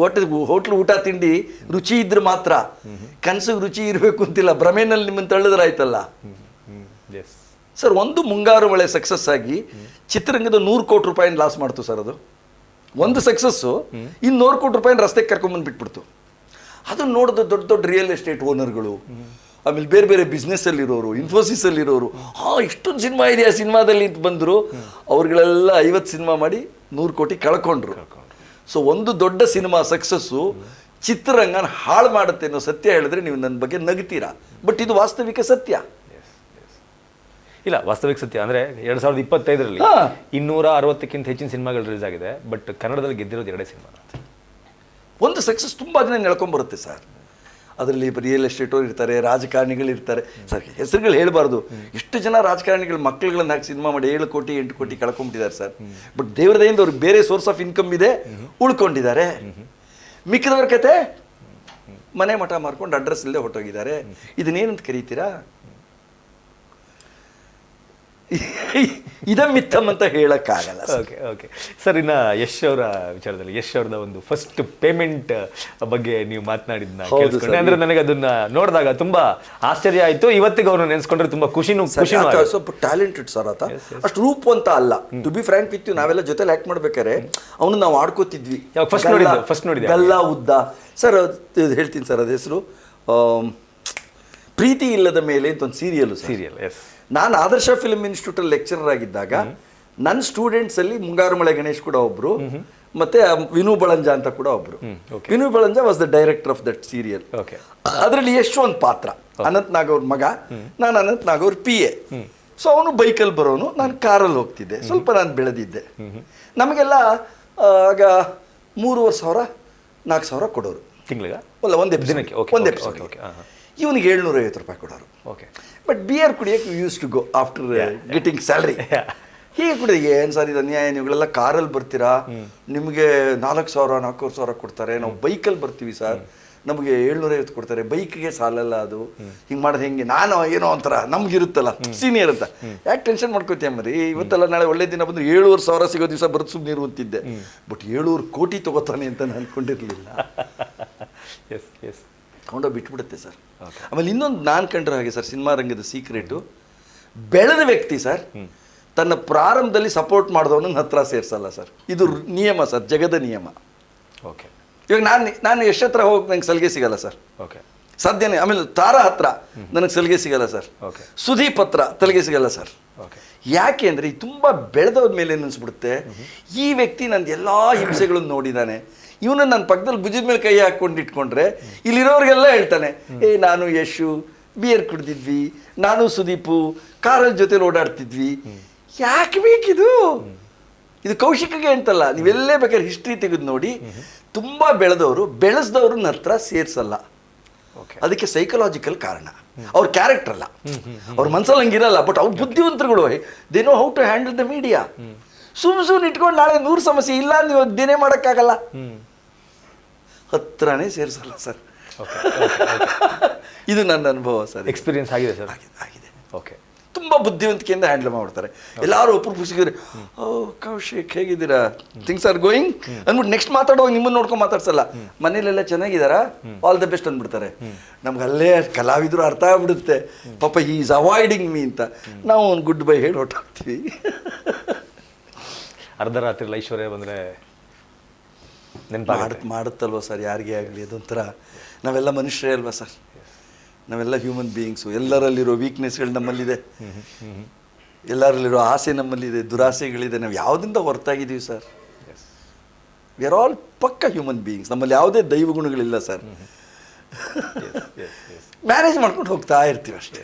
ಹೋಟ್ಲ್ ಊಟ ತಿಂಡಿ ರುಚಿ ಇದ್ರೆ ಮಾತ್ರ, ಕನಸಿಗೆ ರುಚಿ ಇರಬೇಕು ಅಂತಿಲ್ಲ. ಭ್ರಮೆನಲ್ಲಿ ನಿಮ್ಮನ್ನು ತಳ್ಳಿದ್ರಾಯ್ತಲ್ಲ ಸರ್. ಒಂದು ಮುಂಗಾರು ಮಳೆ ಸಕ್ಸಸ್ ಆಗಿ ಚಿತ್ರರಂಗದ 100 ಕೋಟಿ ರೂಪಾಯಿನ ಲಾಸ್ ಮಾಡ್ತು ಸರ್. ಅದು ಒಂದು ಸಕ್ಸಸ್ಸು ಇನ್ನು 100 ಕೋಟಿ ರೂಪಾಯಿನ ರಸ್ತೆಗೆ ಕರ್ಕೊಂಬಂದು ಬಿಟ್ಬಿಡ್ತು. ಅದನ್ನು ನೋಡಿದ ದೊಡ್ಡ ದೊಡ್ಡ ರಿಯಲ್ ಎಸ್ಟೇಟ್ ಓನರ್ಗಳು, ಆಮೇಲೆ ಬೇರೆ ಬೇರೆ ಬಿಸ್ನೆಸ್ಸಲ್ಲಿರೋರು, ಇನ್ಫೋಸಿಸಲ್ಲಿರೋರು, ಇಷ್ಟೊಂದು ಸಿನಿಮಾ ಇದೆ ಆ ಸಿನಿಮಾದಲ್ಲಿ ಅಂತ ಬಂದರು. ಅವ್ರುಗಳೆಲ್ಲ 50 ಸಿನಿಮಾ ಮಾಡಿ 100 ಕೋಟಿ ಕಳ್ಕೊಂಡ್ರು. ಸೊ ಒಂದು ದೊಡ್ಡ ಸಿನಿಮಾ ಸಕ್ಸಸ್ಸು ಚಿತ್ರರಂಗನ ಹಾಳು ಮಾಡುತ್ತೆ ಅನ್ನೋ ಸತ್ಯ ಹೇಳಿದ್ರೆ ನೀವು ನನ್ನ ಬಗ್ಗೆ ನಗ್ತೀರಾ, ಬಟ್ ಇದು ವಾಸ್ತವಿಕ ಸತ್ಯ. ಇಲ್ಲ, ವಾಸ್ತವಿಕ ಸತ್ಯ. ಅಂದರೆ 2025ರಲ್ಲಿ 260ಕ್ಕಿಂತ ಹೆಚ್ಚಿನ ಸಿನಿಮಾಗಳು ರಿಲೀಸ್ ಆಗಿದೆ, ಬಟ್ ಕನ್ನಡದಲ್ಲಿ ಗೆದ್ದಿರೋದು 2 ಸಿನಿಮಾ. ಒಂದು ಸಕ್ಸಸ್ ತುಂಬ ದಿನ ನೆಳ್ಕೊಂಬರುತ್ತೆ ಸರ್. ಅದರಲ್ಲಿ ರಿಯಲ್ ಎಸ್ಟೇಟವ್ರು ಇರ್ತಾರೆ, ರಾಜಕಾರಣಿಗಳು ಇರ್ತಾರೆ ಸರ್. ಹೆಸರುಗಳು ಹೇಳಬಾರ್ದು. ಎಷ್ಟು ಜನ ರಾಜಕಾರಣಿಗಳು ಮಕ್ಕಳುಗಳನ್ನ ಹಾಕಿ ಸಿನಿಮಾ ಮಾಡಿ 7 ಕೋಟಿ 8 ಕೋಟಿ ಕಳ್ಕೊಂಬಿಟ್ಟಿದ್ದಾರೆ ಸರ್. ಬಟ್ ದೇವ್ರ ದಯಿಂದ ಅವ್ರಿಗೆ ಬೇರೆ ಸೋರ್ಸ್ ಆಫ್ ಇನ್ಕಮ್ ಇದೆ, ಉಳ್ಕೊಂಡಿದ್ದಾರೆ. ಮಿಕ್ಕಿದವ್ರ ಕತೆ ಮನೆ ಮಠ ಮಾರ್ಕೊಂಡು ಅಡ್ರೆಸ್ ಇಲ್ಲದೆ ಹೊಟ್ಟೋಗಿದ್ದಾರೆ. ಇದನ್ನೇನಂತ ಕರೀತೀರಾ? ಇದಮ್ಮಿತ್ತಮ್ ಅಂತ ಹೇಳಕ್ಕಾಗಲ್ಲ. Okay okay sir. ಇನ್ನು ಯಶ್ ಅವರ ವಿಚಾರದಲ್ಲಿ, ಯಶ್ ಅವ್ರದ ಒಂದು ಫಸ್ಟ್ ಪೇಮೆಂಟ್ ಬಗ್ಗೆ ನೀವು ಮಾತನಾಡಿದ್ನ ಕೇಳಿಸ್ಕೊಂಡೆ. ಅಂದ್ರೆ ನನಗೆ ಅದನ್ನ ನೋಡಿದಾಗ ತುಂಬಾ ಆಶ್ಚರ್ಯ ಆಯ್ತು. ಇವತ್ತಿಗೆ ಅವ್ರನ್ನ ನೆನೆಸ್ಕೊಂಡ್ರೆ ತುಂಬಾ ಖುಷಿನೂ. ಸ್ವಲ್ಪ ಟ್ಯಾಲೆಂಟೆಡ್ ಸರ್ ಆತ. ಅಷ್ಟು ರೂಪವಂತ ಅಲ್ಲ. To be frank with you, ನಾವೆಲ್ಲ ಜೊತೆಲಿ ಆಕ್ಟ್ ಮಾಡ್ಬೇಕಾರೆ ಅವನು ನಾವು ಆಡ್ಕೋತಿದ್ವಿ. ಫಸ್ಟ್ ನೋಡಿದ್ದೆ ಗಲ್ಲ ಉದ್ದ ಸರ್. ಹೇಳ್ತೀನಿ ಸರ್, ಅದ ಹೆಸರು ಪ್ರೀತಿ ಇಲ್ಲದ ಮೇಲೆ ಅಂತ ಒಂದು ಸೀರಿಯಲ್. ಎಸ್. ನಾನು ಆದರ್ಶ ಫಿಲ್ಮ್ ಇನ್ಸ್ಟಿಟ್ಯೂಟಲ್ಲಿ ಲೆಕ್ಚರರ್ ಆಗಿದ್ದಾಗ ನನ್ನ ಸ್ಟೂಡೆಂಟ್ಸಲ್ಲಿ ಮುಂಗಾರು ಮಳೆ ಗಣೇಶ್ ಕೂಡ ಒಬ್ರು, ಮತ್ತೆ ವಿನು ಬಳಂಜ ಅಂತ ಕೂಡ ಒಬ್ರು. Vinu Balanja was the director of that serial. ಅದರಲ್ಲಿ ಎಷ್ಟು ಒಂದು ಪಾತ್ರ, ಅನಂತ್ ನಾಗ್ ಅವ್ರ ಮಗ, ನಾನು ಅನಂತ್ ನಾಗ್ ಅವ್ರ PA. ಸೊ ಅವನು ಬೈಕಲ್ಲಿ ಬರೋನು, ನಾನು ಕಾರಲ್ಲಿ ಹೋಗ್ತಿದ್ದೆ. ಸ್ವಲ್ಪ ನಾನು ಬೆಳೆದಿದ್ದೆ. ನಮಗೆಲ್ಲ ಆಗ 3,500 4,000 ಕೊಡೋರು ತಿಂಗಳಿಗೆ. ಅಲ್ಲ, ಒಂದು ಎಪಿಸೋಡ್. ಇವನಿಗೆ 750 ರೂಪಾಯಿ ಕೊಡೋರು. ಬಟ್ ಬಿಯರ್ ಕುಡಿಯೋಕೆ use to go after getting salary. ಹೀಗೆ ಕುಡಿಯೋದು ಏನು ಸರ್ ಇದು ಅನ್ಯಾಯ, ನೀವುಗಳೆಲ್ಲ ಕಾರಲ್ಲಿ ಬರ್ತೀರಾ, ನಿಮಗೆ 4,000 4,000 ಕೊಡ್ತಾರೆ, ನಾವು ಬೈಕಲ್ಲಿ ಬರ್ತೀವಿ ಸರ್, ನಮಗೆ 750 ಕೊಡ್ತಾರೆ, ಬೈಕ್ಗೆ ಸಾಲಲ್ಲ ಅದು, ಹಿಂಗೆ ಮಾಡೋದು ಹೆಂಗೆ? ನಾನು ಏನೋ ಒಂಥರ ನಮ್ಗಿರುತ್ತಲ್ಲ ಸೀನಿಯರ್ ಅಂತ, ಯಾಕೆ ಟೆನ್ಷನ್ ಮಾಡ್ಕೋತೀಯ ಮರಿ, ಇವತ್ತೆಲ್ಲ ನಾಳೆ ಒಳ್ಳೆ ದಿನ ಬಂದು 7,500 ಸಿಗೋ ದಿವಸ ಬರೋದು ಸುಮ್ಮನೆ ಇರುವಂತಿದ್ದೆ. ಬಟ್ 700 ಕೋಟಿ ತಗೋತಾನೆ ಅಂತ ನಾನು ಅನ್ಕೊಂಡಿರಲಿಲ್ಲ. ತಗೊಂಡೋಗಿ ಬಿಟ್ಬಿಡುತ್ತೆ ಸರ್. ಆಮೇಲೆ ಇನ್ನೊಂದು ನಾನು ಕಂಡ್ರೆ ಹಾಗೆ ಸರ್, ಸಿನಿಮಾ ರಂಗದ ಸೀಕ್ರೆಟು, ಬೆಳೆದ ವ್ಯಕ್ತಿ ಸರ್ ತನ್ನ ಪ್ರಾರಂಭದಲ್ಲಿ ಸಪೋರ್ಟ್ ಮಾಡಿದವನಿಗೆ ಹತ್ರ ಸೇರಿಸಲ್ಲ ಸರ್. ಇದು ನಿಯಮ ಸರ್, ಜಗದ ನಿಯಮ. ಓಕೆ. ಇವಾಗ ನಾನು ಎಷ್ಟು ಹತ್ರ ಹೋಗಿ ನಂಗೆ ಸಲಿಗೆ ಸಿಗಲ್ಲ ಸರ್. ಓಕೆ. ಸಾಧ್ಯನೇ. ಆಮೇಲೆ ತಾರಾ ಹತ್ರ ನನಗೆ ಸಲಿಗೆ ಸಿಗಲ್ಲ ಸರ್. ಸುದೀಪ್ ಹತ್ರ ತಲೆಗೆ ಸಿಗಲ್ಲ ಸರ್. ಯಾಕೆ ಅಂದರೆ ಈ ತುಂಬ ಬೆಳೆದವ್ರ ಮೇಲೆ ಅನಿಸ್ಬಿಡುತ್ತೆ, ಈ ವ್ಯಕ್ತಿ ನಂದು ಎಲ್ಲ ಹಿಂಸೆಗಳನ್ನು ನೋಡಿದ್ದಾನೆ, ಇವನು ನನ್ನ ಪಕ್ಕದಲ್ಲಿ ಭುಜದ ಮೇಲೆ ಕೈ ಹಾಕ್ಕೊಂಡು ಇಟ್ಕೊಂಡ್ರೆ ಇಲ್ಲಿರೋರಿಗೆಲ್ಲ ಹೇಳ್ತಾನೆ, ನಾನು ಯಶು ಬಿಯರ್ ಕುಡ್ದಿದ್ವಿ, ನಾನು ಸುದೀಪು ಕಾರಲ್ಲಿ ಜೊತೆಲಿ ಓಡಾಡ್ತಿದ್ವಿ. ಯಾಕೆ ಬೇಕಿದು? ಇದು ಕೌಶಿಕಗೆ ಅಂತಲ್ಲ, ನೀವೆಲ್ಲೇ ಬೇಕಾದ್ರೆ ಹಿಸ್ಟ್ರಿ ತೆಗೆದು ನೋಡಿ, ತುಂಬ ಬೆಳೆಸ್ದವ್ರನ್ನ ಹತ್ರ ಸೇರಿಸಲ್ಲ. ಅದಕ್ಕೆ ಸೈಕಲಾಜಿಕಲ್ ಕಾರಣ, ಅವ್ರ ಕ್ಯಾರೆಕ್ಟರ್ ಅಲ್ಲ, ಅವ್ರ ಮನ್ಸಲ್ಲಿ ಹಂಗಿರಲ್ಲ. ಬಟ್ ಅವ್ರ ಬುದ್ಧಿವಂತರುಗಳು, they know how to handle the media. ಸುಮ್ಮನೆ ಇಟ್ಕೊಂಡು ನಾಳೆ 100 ಸಮಸ್ಯೆ ಇಲ್ಲ, ನೀವು ದಿನೇ ಮಾಡೋಕ್ಕಾಗಲ್ಲ, ಹತ್ರನೇ ಸೇರಿಸಲ್ಲ ಸರ್. ಇದು ನನ್ನ ಅನುಭವ ಸರ್, ಎಕ್ಸ್ಪೀರಿಯನ್ಸ್ ಆಗಿದೆ ಸರ್. ಆಗಿದೆ. ಓಕೆ. ತುಂಬ ಬುದ್ಧಿವಂತಿಕೆಯಿಂದ ಹ್ಯಾಂಡಲ್ ಮಾಡ್ತಾರೆ. ಎಲ್ಲರೂ ಒಬ್ಬರು ಸಿಗಿದ್ರೆ, ಓ ಕೌಶಿಕ್ ಹೇಗಿದ್ದೀರಾ, ಥಿಂಗ್ಸ್ ಆರ್ ಗೋಯಿಂಗ್ ಅಂದ್ಬಿಟ್ಟು ನೆಕ್ಸ್ಟ್ ಮಾತಾಡುವಾಗ ನಿಮ್ಮನ್ನು ನೋಡ್ಕೊಂಡು ಮಾತಾಡ್ಸಲ್ಲ, ಮನೇಲೆಲ್ಲ ಚೆನ್ನಾಗಿದ್ದಾರಾ, ಆಲ್ ದ ಬೆಸ್ಟ್ ಅಂದ್ಬಿಡ್ತಾರೆ. ನಮ್ಗೆ ಅಲ್ಲೇ ಕಲಾವಿದರು ಅರ್ಥ ಆಗ್ಬಿಡುತ್ತೆ, ಪಾಪ ಹಿ ಈಸ್ ಅವಾಯ್ಡಿಂಗ್ ಮೀ ಅಂತ. ನಾವು ಒಂದು ಗುಡ್ ಬೈ ಹೇಳಿ ಹೊರಟೋಗ್ತೀವಿ. ಅರ್ಧ ರಾತ್ರಿ ಐಶ್ವರ್ಯ ಬಂದರೆ ಮಾಡುತ್ತಲ್ವ ಸರ್, ಯಾರಿಗೇ ಆಗಲಿ ಅದೊಂಥರ. ನಾವೆಲ್ಲ ಮನುಷ್ಯರೇ ಅಲ್ವಾ ಸರ್, ನಾವೆಲ್ಲ ಹ್ಯೂಮನ್ ಬೀಯಿಂಗ್ಸು. ಎಲ್ಲರಲ್ಲಿರೋ ವೀಕ್ನೆಸ್ಗಳು ನಮ್ಮಲ್ಲಿದೆ, ಎಲ್ಲರಲ್ಲಿರೋ ಆಸೆ ನಮ್ಮಲ್ಲಿದೆ, ದುರಾಸೆಗಳಿದೆ. ನಾವು ಯಾವುದರಿಂದ ಹೊರತಾಗಿದ್ದೀವಿ ಸರ್? ವಿ ಆರ್ ಆಲ್ ಪಕ್ಕ ಹ್ಯೂಮನ್ ಬೀಯಿಂಗ್ಸ್. ನಮ್ಮಲ್ಲಿ ಯಾವುದೇ ದೈವ ಗುಣಗಳಿಲ್ಲ ಸರ್. ಮ್ಯಾನೇಜ್ ಮಾಡ್ಕೊಂಡು ಹೋಗ್ತಾ ಇರ್ತೀವಿ ಅಷ್ಟೇ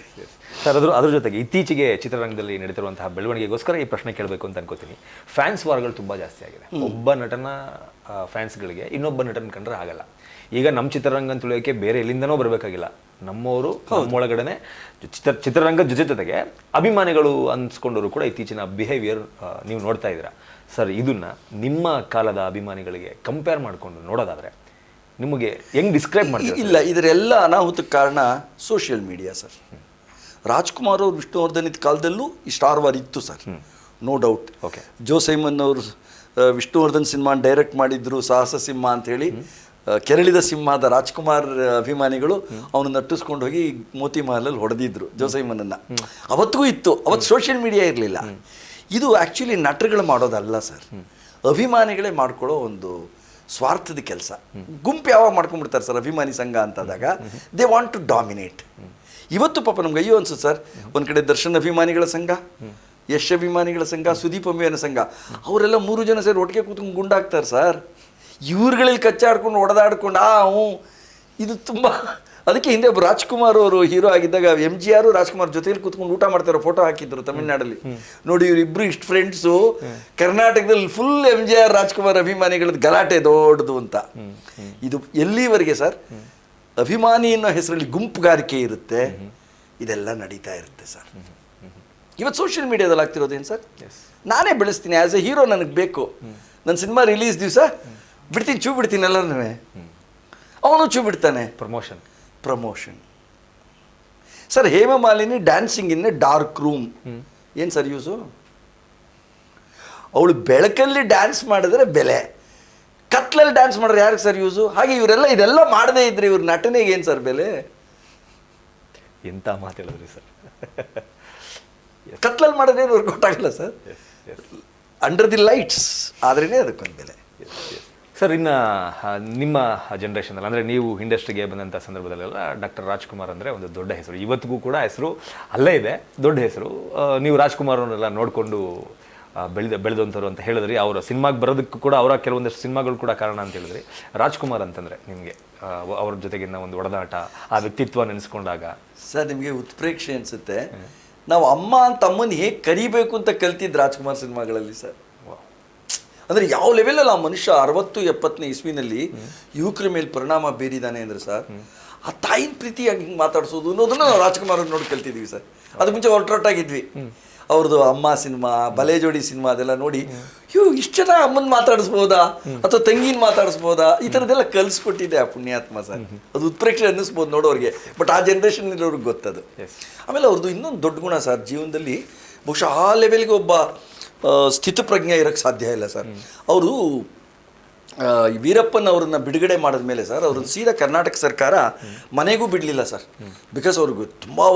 ಸರ್. ಅದ್ರ ಜೊತೆಗೆ ಇತ್ತೀಚೆಗೆ ಚಿತ್ರರಂಗದಲ್ಲಿ ನಡೀತಿರುವಂತಹ ಬೆಳವಣಿಗೆಗೋಸ್ಕರ ಈ ಪ್ರಶ್ನೆ ಕೇಳಬೇಕು ಅಂತ ಅನ್ಕೋತೀನಿ. ಫ್ಯಾನ್ಸ್ ವಾರ್ಗಳು ತುಂಬ ಜಾಸ್ತಿ ಆಗಿದೆ. ಒಬ್ಬ ನಟನ ಫ್ಯಾನ್ಸ್ಗಳಿಗೆ ಇನ್ನೊಬ್ಬ ನಟನ ಕಂಡ್ರೆ ಆಗಲ್ಲ. ಈಗ ನಮ್ಮ ಚಿತ್ರರಂಗ ತುಳಿಯೋಕ್ಕೆ ಬೇರೆ ಎಲ್ಲಿಂದನೋ ಬರಬೇಕಾಗಿಲ್ಲ, ನಮ್ಮವರು ನಮ್ಮೊಳಗಡೆ ಚಿತ್ರರಂಗದ ಜೊತೆಗೆ ಅಭಿಮಾನಿಗಳು ಅನ್ಸ್ಕೊಂಡವರು ಕೂಡ ಇತ್ತೀಚಿನ ಬಿಹೇವಿಯರ್ ನೀವು ನೋಡ್ತಾ ಇದ್ದೀರಾ ಸರ್. ಇದನ್ನ ನಿಮ್ಮ ಕಾಲದ ಅಭಿಮಾನಿಗಳಿಗೆ ಕಂಪೇರ್ ಮಾಡಿಕೊಂಡು ನೋಡೋದಾದರೆ ನಿಮಗೆ ಹೆಂಗೆ ಡಿಸ್ಕ್ರೈಬ್ ಮಾಡ್ತೀವಿ? ಇಲ್ಲ, ಇದರೆಲ್ಲ ಅನಾಹುತಕ್ಕೆ ಕಾರಣ ಸೋಷಿಯಲ್ ಮೀಡಿಯಾ ಸರ್. ರಾಜ್ಕುಮಾರ್ ಅವರು ವಿಷ್ಣುವರ್ಧನ್ ಕಾಲದಲ್ಲೂ ಈ ಸ್ಟಾರ್ ವಾರ್ ಇತ್ತು ಸರ್, ನೋ ಡೌಟ್. ಓಕೆ. ಜೋ ಸೈಮನ್ ಅವರು ವಿಷ್ಣುವರ್ಧನ್ ಸಿನಿಮಾ ಡೈರೆಕ್ಟ್ ಮಾಡಿದ್ರು, ಸಾಹಸ ಸಿಂಹ ಅಂತೇಳಿ. ಕೆರಳಿದ ಸಿಂಹದ ರಾಜ್ಕುಮಾರ್ ಅಭಿಮಾನಿಗಳು ಅವನನ್ನು ನಟ್ಟಿಸ್ಕೊಂಡು ಹೋಗಿ ಮೋತಿ ಮಹಲಲ್ಲಿ ಹೊಡೆದಿದ್ರು ಜೋಸೈಮನನ್ನು. ಅವತ್ತಿಗೂ ಇತ್ತು, ಅವತ್ತು ಸೋಷಿಯಲ್ ಮೀಡಿಯಾ ಇರಲಿಲ್ಲ. ಇದು ಆ್ಯಕ್ಚುಲಿ ನಟರುಗಳು ಮಾಡೋದಲ್ಲ ಸರ್, ಅಭಿಮಾನಿಗಳೇ ಮಾಡ್ಕೊಳ್ಳೋ ಒಂದು ಸ್ವಾರ್ಥದ ಕೆಲಸ. ಗುಂಪು ಯಾವಾಗ ಮಾಡ್ಕೊಂಡ್ಬಿಡ್ತಾರೆ ಸರ್ ಅಭಿಮಾನಿ ಸಂಘ ಅಂತಾದಾಗ, ದೇ ವಾಂಟ್ ಟು ಡಾಮಿನೇಟ್. ಇವತ್ತು ಪಾಪ ನಮ್ಗೆ ಅಯ್ಯೋ ಅನ್ಸುತ್ತೆ ಸರ್, ಒಂದು ಕಡೆ ದರ್ಶನ್ ಅಭಿಮಾನಿಗಳ ಸಂಘ, ಯಶ್ ಅಭಿಮಾನಿಗಳ ಸಂಘ, ಸುದೀಪ್ ಅಭಿಮಾನಿ ಸಂಘ, ಅವರೆಲ್ಲ 3 ಜನ ಸೇರಿ ಒಟ್ಟಿಗೆ ಕೂತ್ಕೊಂಡು ಗುಂಡಾಗ್ತಾರೆ ಸರ್. ಇವ್ರುಗಳಲ್ಲಿ ಕಚ್ಚಾಡ್ಕೊಂಡು ಹೊಡೆದಾಡ್ಕೊಂಡು ಇದು ತುಂಬ. ಅದಕ್ಕೆ ಹಿಂದೆ ಒಬ್ಬರು ರಾಜ್ಕುಮಾರ್ ಅವರು ಹೀರೋ ಆಗಿದ್ದಾಗ MGR ರಾಜ್ಕುಮಾರ್ ಜೊತೆಲಿ ಕೂತ್ಕೊಂಡು ಊಟ ಮಾಡ್ತಾರೋ ಫೋಟೋ ಹಾಕಿದ್ರು ತಮಿಳ್ನಾಡಲ್ಲಿ. ನೋಡಿ ಇವರಿಬ್ರು ಇಷ್ಟು ಫ್ರೆಂಡ್ಸು, ಕರ್ನಾಟಕದಲ್ಲಿ ಫುಲ್ MGR ರಾಜ್ಕುಮಾರ್ ಅಭಿಮಾನಿಗಳದ್ದು ಗಲಾಟೆ ದೊಡ್ಡದು ಅಂತ. ಇದು ಎಲ್ಲಿವರೆಗೆ ಸರ್ ಅಭಿಮಾನಿ ಅನ್ನೋ ಹೆಸರಲ್ಲಿ ಗುಂಪುಗಾರಿಕೆ ಇರುತ್ತೆ, ಇದೆಲ್ಲ ನಡೀತಾ ಇರುತ್ತೆ ಸರ್. ಇವತ್ತು ಸೋಷಿಯಲ್ ಮೀಡಿಯಾದಲ್ಲಿ ಆಗ್ತಿರೋದೇನು ಸರ್, ನಾನೇ ಬೆಳೆಸ್ತೀನಿ ಆ್ಯಸ್ ಎ ಹೀರೋ, ನನಗೆ ಬೇಕು, ನನ್ನ ಸಿನಿಮಾ ರಿಲೀಸ್ ದಿವಸ ಬಿಡ್ತೀನಿ, ಚೂ ಬಿಡ್ತೀನಿ ಎಲ್ಲರೂ, ಅವನು ಚೂ ಬಿಡ್ತಾನೆ. Promotion sir. Hemamalini dancing in dark room, ಏನು ಸರ್ ಯೂಸು? ಅವಳು ಬೆಳಕಲ್ಲಿ ಡ್ಯಾನ್ಸ್ ಮಾಡಿದ್ರೆ ಬೆಲೆ, ಕತ್ಲಲ್ಲಿ ಡ್ಯಾನ್ಸ್ ಮಾಡಿದ್ರೆ ಯಾರಿಗೆ ಸರ್ ಯೂಸು? ಹಾಗೆ ಇವರೆಲ್ಲ ಇದೆಲ್ಲ ಮಾಡದೇ ಇದ್ರೆ ಇವ್ರ ನಟನೆಗೆ ಏನು ಸರ್ ಬೆಲೆ? ಎಂತ ಮಾತು ಹೇಳಿದ್ರಿ ಸರ್. ಕತ್ಲಲ್ಲಿ ಮಾಡಿದ್ರೆ ಏನು ವರ್ಕೌಟ್ ಆಗಲ್ಲ ಸರ್. ಅಂಡರ್ ದಿ ಲೈಟ್ಸ್ ಆದ್ರೇ ಅದಕ್ಕೊಂದು ಬೆಲೆ ಸರ್. ಇನ್ನು ನಿಮ್ಮ ಜನ್ರೇಷನಲ್ಲಿ ಅಂದರೆ ನೀವು ಇಂಡಸ್ಟ್ರಿಗೆ ಬಂದಂಥ ಸಂದರ್ಭದಲ್ಲೆಲ್ಲ ಡಾಕ್ಟರ್ ರಾಜ್ಕುಮಾರ್ ಅಂದರೆ ಒಂದು ದೊಡ್ಡ ಹೆಸರು, ಇವತ್ತಿಗೂ ಕೂಡ ಹೆಸರು ಅಲ್ಲೇ ಇದೆ, ದೊಡ್ಡ ಹೆಸರು. ನೀವು ರಾಜ್ಕುಮಾರ್ ಅವನ್ನೆಲ್ಲ ನೋಡಿಕೊಂಡು ಬೆಳೆದಂಥವ್ರು ಅಂತ ಹೇಳಿದ್ರಿ. ಅವರ ಸಿನಿಮಾಗೆ ಬರೋದಕ್ಕೂ ಕೂಡ ಅವರ ಕೆಲವೊಂದಷ್ಟು ಸಿನಿಮಾಗಳು ಕೂಡ ಕಾರಣ ಅಂತ ಹೇಳಿದ್ರಿ. ರಾಜ್ಕುಮಾರ್ ಅಂತಂದರೆ ನಿಮಗೆ ಅವ್ರ ಜೊತೆಗಿನ ಒಂದು ಒಡನಾಟ, ಆ ವ್ಯಕ್ತಿತ್ವ ನೆನೆಸ್ಕೊಂಡಾಗ ಸರ್ ನಿಮಗೆ ಉತ್ಪ್ರೇಕ್ಷೆ ಅನಿಸುತ್ತೆ. ನಾವು ಅಮ್ಮ ಅಂತ ಅಮ್ಮನ ಹೇಗೆ ಕರಿಬೇಕು ಅಂತ ಕಲ್ತಿದ್ದು ರಾಜ್ಕುಮಾರ್ ಸಿನಿಮಾಗಳಲ್ಲಿ ಸರ್. ಅಂದರೆ ಯಾವ ಲೆವೆಲಲ್ಲಿ ಆ ಮನುಷ್ಯ 60-70ನೇ ಇಸ್ವಿನಲ್ಲಿ ಯುವಕರ ಮೇಲೆ ಪರಿಣಾಮ ಬೀರಿದ್ದಾನೆ ಅಂದರೆ ಸರ್, ಆ ತಾಯಿನ ಪ್ರೀತಿಯಾಗಿ ಹಿಂಗೆ ಮಾತಾಡಿಸೋದು ಅನ್ನೋದನ್ನು ನಾವು ರಾಜ್ಕುಮಾರ್ ನೋಡಿ ಕಲ್ತಿದ್ದೀವಿ ಸರ್. ಅದು ಮುಂಚೆ ಹೊರಟೊಟ್ಟಾಗಿದ್ವಿ. ಅವ್ರದ್ದು ಅಮ್ಮ ಸಿನಿಮಾ, ಬಲೆ ಜೋಡಿ ಸಿನಿಮಾ ಅದೆಲ್ಲ ನೋಡಿ ಇಷ್ಟು ಜನ ಅಮ್ಮನ ಮಾತಾಡಿಸ್ಬೋದಾ ಅಥವಾ ತಂಗಿನ ಮಾತಾಡಿಸ್ಬೋದಾ, ಈ ಥರದ್ದೆಲ್ಲ ಕಲಿಸ್ಕೊಟ್ಟಿದ್ದೆ ಆ ಪುಣ್ಯಾತ್ಮ ಸರ್. ಅದು ಉತ್ಪ್ರೇಕ್ಷೆ ಅನ್ನಿಸ್ಬೋದು ನೋಡೋರಿಗೆ, ಬಟ್ ಆ ಜನ್ರೇಷನ್ ಇರೋರಿಗೆ ಗೊತ್ತದು. ಆಮೇಲೆ ಅವ್ರದ್ದು ಇನ್ನೊಂದು ದೊಡ್ಡ ಗುಣ ಸರ್, ಜೀವನದಲ್ಲಿ ಬಹುಶಃ ಆ ಲೆವೆಲ್ಗೆ ಒಬ್ಬ ಸ್ಥಿತಪ್ರಜ್ಞೆ ಇರೋಕ್ಕೆ ಸಾಧ್ಯ ಇಲ್ಲ ಸರ್. ಅವರು ವೀರಪ್ಪನ್ ಅವ್ರನ್ನ ಬಿಡುಗಡೆ ಮಾಡಿದ್ಮೇಲೆ ಸರ್, ಅವ್ರನ್ನ ಸೀದಾ ಕರ್ನಾಟಕ ಸರ್ಕಾರ ಮನೆಗೂ ಬಿಡಲಿಲ್ಲ ಸರ್. ಬಿಕಾಸ್ ಅವ್ರಿಗೂ